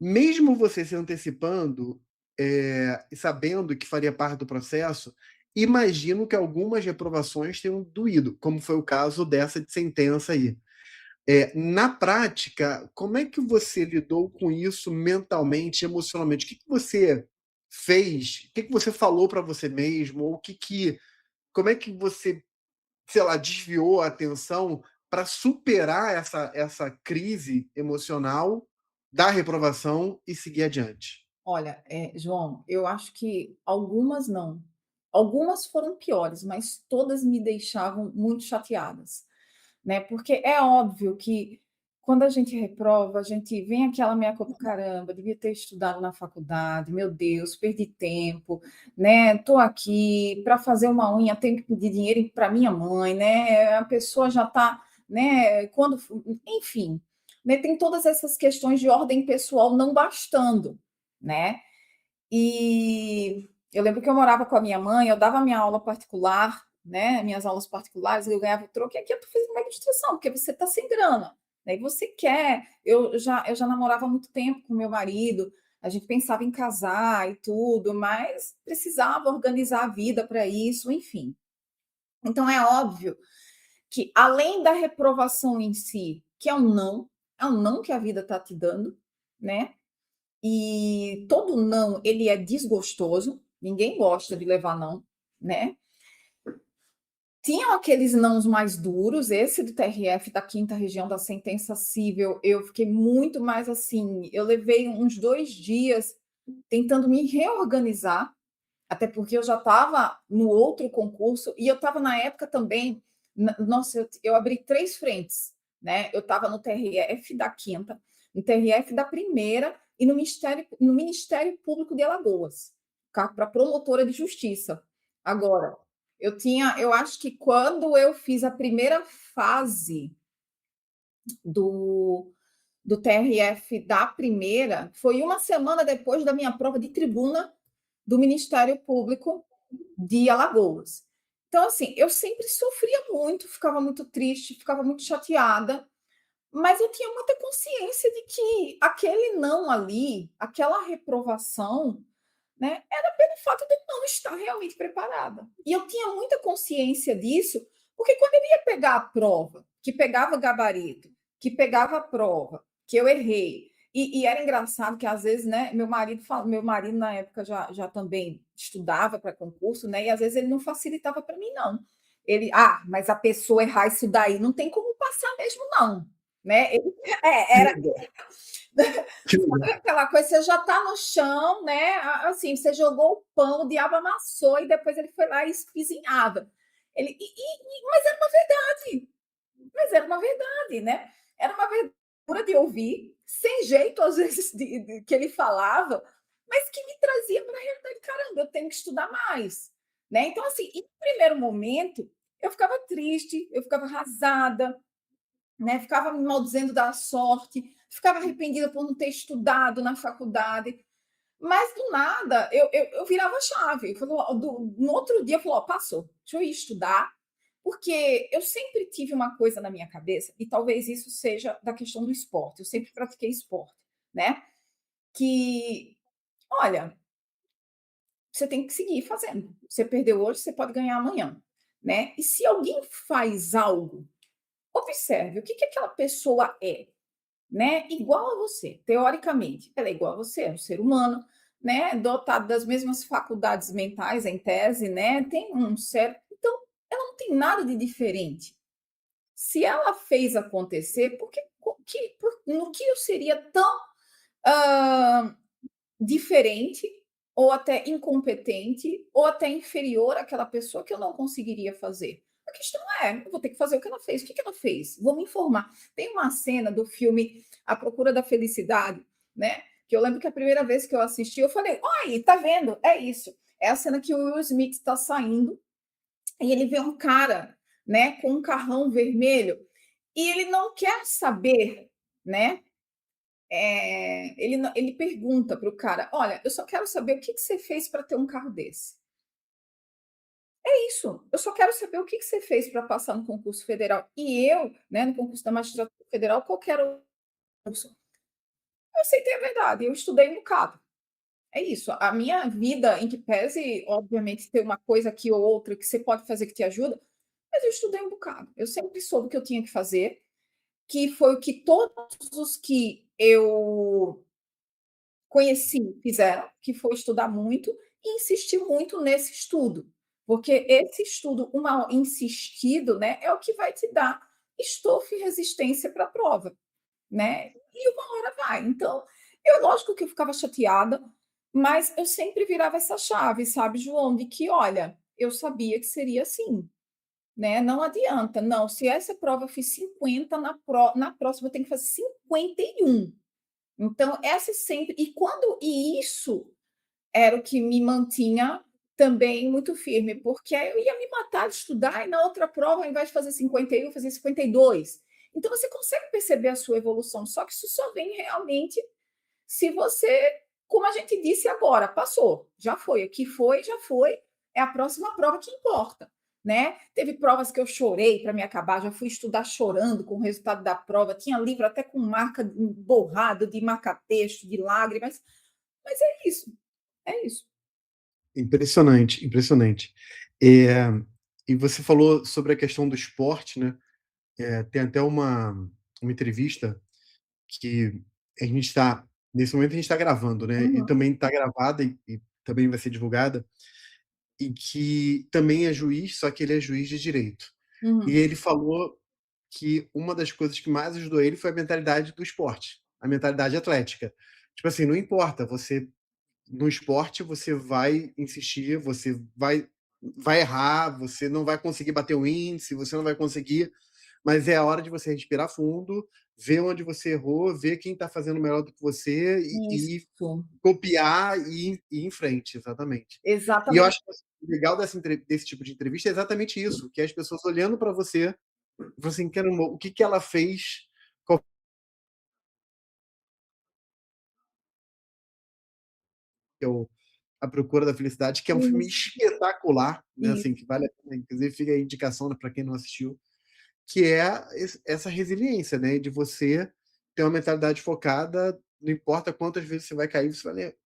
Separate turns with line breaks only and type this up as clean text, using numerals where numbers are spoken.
mesmo você se antecipando, e sabendo que faria parte do processo, imagino que algumas reprovações tenham doído, como foi o caso dessa de sentença aí. Na prática, como é que você lidou com isso mentalmente, emocionalmente? O que que você fez? O que que você falou para você mesmo? Ou como é que você, sei lá, desviou a atenção para superar essa crise emocional da reprovação e seguir adiante?
Olha, João, eu acho que algumas não. Algumas foram piores, mas todas me deixavam muito chateadas, né? Porque é óbvio que quando a gente reprova, a gente vem aquela meia culpa, caramba, devia ter estudado na faculdade, meu Deus, perdi tempo, né? Tô aqui para fazer uma unha, tenho que pedir dinheiro para minha mãe, né? A pessoa já tá, né? Enfim, né? Tem todas essas questões de ordem pessoal não bastando, né? E eu lembro que eu morava com a minha mãe, eu dava minha aula particular, né? Minhas aulas particulares, eu ganhava o troco, e aqui eu tô fazendo uma administração, porque você tá sem grana, né? E você quer. Eu já namorava há muito tempo com meu marido, a gente pensava em casar e tudo, mas precisava organizar a vida para isso, enfim. Então é óbvio que além da reprovação em si, que é um não que a vida está te dando, né? E todo não, ele é desgostoso, ninguém gosta de levar não, né? Tinham aqueles nãos mais duros, esse do TRF da quinta região da sentença cível, eu fiquei muito mais assim, eu levei uns 2 dias tentando me reorganizar, até porque eu já estava no outro concurso e eu estava na época também, nossa, eu abri 3 frentes, né? Eu estava no TRF da quinta, no TRF da primeira e no Ministério Público de Alagoas, para promotora de justiça. Agora, eu acho que quando eu fiz a primeira fase do, do TRF da primeira, foi uma semana depois da minha prova de tribuna do Ministério Público de Alagoas. Então, assim, eu sempre sofria muito, ficava muito triste, ficava muito chateada, mas eu tinha muita consciência de que aquele não ali, aquela reprovação, né, era pelo fato de eu não estar realmente preparada. E eu tinha muita consciência disso, porque quando ele ia pegar a prova, que pegava gabarito, que pegava a prova, que eu errei, e era engraçado que às vezes, né, meu marido na época já também estudava para concurso, né, e às vezes ele não facilitava para mim, não. Ele, mas a pessoa errar isso daí não tem como passar mesmo, não. Né? Era
Que legal.
aquela coisa, você já está no chão, né? Assim, você jogou o pão, o diabo amassou e depois ele foi lá e espizinhava. Mas era uma verdade, né? Era uma verdade de ouvir, sem jeito, às vezes, que ele falava, mas que me trazia para a realidade. Caramba, eu tenho que estudar mais. Né? Então, assim, em primeiro momento, eu ficava triste, eu ficava arrasada, né? Ficava me maldizendo da sorte, ficava arrependida por não ter estudado na faculdade. Mas do nada eu virava a chave. No outro dia eu falei: passou, deixa eu ir estudar, porque eu sempre tive uma coisa na minha cabeça, e talvez isso seja da questão do esporte. Eu sempre pratiquei esporte, né? Que, olha, você tem que seguir fazendo. Você perdeu hoje, você pode ganhar amanhã, né? E se alguém faz algo, observe o que aquela pessoa é, né, igual a você, teoricamente. Ela é igual a você, é um ser humano, né, dotado das mesmas faculdades mentais, em tese, né, tem um cérebro. Então, ela não tem nada de diferente. Se ela fez acontecer, no que eu seria tão ah, diferente, ou até incompetente, ou até inferior àquela pessoa, que eu não conseguiria fazer? A questão é, eu vou ter que fazer o que ela fez. O que ela fez? Vou me informar. Tem uma cena do filme A Procura da Felicidade, né? Que eu lembro que a primeira vez que eu assisti, eu falei: olha, tá vendo? É isso. É a cena que o Will Smith está saindo e ele vê um cara, né, com um carrão vermelho, e ele não quer saber, né? Ele pergunta para o cara: olha, eu só quero saber o que você fez para ter um carro desse. É isso, eu só quero saber o que você fez para passar no concurso federal. E eu, né, no concurso da magistratura federal, qualquer concurso. eu aceitei a verdade, eu estudei um bocado. É isso, a minha vida, em que pese, obviamente, ter uma coisa aqui ou outra que você pode fazer que te ajuda, mas eu estudei um bocado. Eu sempre soube o que eu tinha que fazer, que foi o que todos os que eu conheci fizeram, que foi estudar muito e insistir muito nesse estudo, porque esse estudo, uma insistido, né, é o que vai te dar estofo e resistência para a prova, né, e uma hora vai. Então, eu lógico que eu ficava chateada, mas eu sempre virava essa chave, sabe, João, de que: "Olha, eu sabia que seria assim, né, não adianta, não, se essa prova eu fiz 50, na próxima eu tenho que fazer 51". Então, essa sempre e isso era o que me mantinha também muito firme, porque aí eu ia me matar de estudar e na outra prova, ao invés de fazer 51, eu fazia 52. Então você consegue perceber a sua evolução, só que isso só vem realmente se você, como a gente disse agora, passou, já foi, o que foi, já foi, é a próxima prova que importa, né? Teve provas que eu chorei para me acabar, já fui estudar chorando com o resultado da prova, tinha livro até com marca borrado de marca-texto, de lágrimas, mas é isso, é isso.
Impressionante, impressionante. Eh, e você falou sobre a questão do esporte, né, tem até uma entrevista que a gente está nesse momento a gente está gravando, né, e
Uhum,
também está gravada e também vai ser divulgada, e que também é juiz, só que ele é juiz de direito. E
uhum.
ele falou que uma das coisas que mais ajudou ele foi a mentalidade do esporte, a mentalidade atlética. Tipo assim, não importa, você no esporte você vai insistir, você vai errar, você não vai conseguir bater o índice, você não vai conseguir, mas é a hora de você respirar fundo, ver onde você errou, ver quem está fazendo melhor do que você e
Isso,
copiar e ir em frente, exatamente. E eu
exatamente
acho que o legal desse tipo de entrevista é exatamente isso, que é as pessoas olhando para você, falam assim: "Caramba, o que que ela fez?" Qual que é o A Procura da Felicidade, que é um filme
isso,
espetacular, né, assim,
isso,
que vale a pena, inclusive fica a indicação, né, para quem não assistiu, que é essa resiliência, né, de você ter uma mentalidade focada, não importa quantas vezes você vai cair, você vai